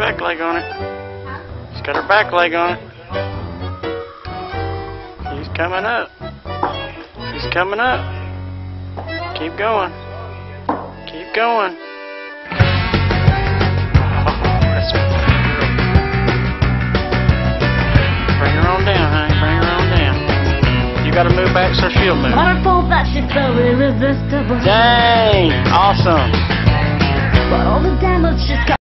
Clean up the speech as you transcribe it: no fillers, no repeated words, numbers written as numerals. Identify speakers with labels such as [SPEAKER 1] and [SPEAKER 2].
[SPEAKER 1] back leg on it. She's got her back leg on it. He's coming up. He's coming up. Keep going. Keep going. Bring her on down, honey. Bring her on down. You gotta move back so she'll move.
[SPEAKER 2] Waterfall that she's so irresistible.
[SPEAKER 1] Dang! Awesome.
[SPEAKER 2] But all the damage she's got.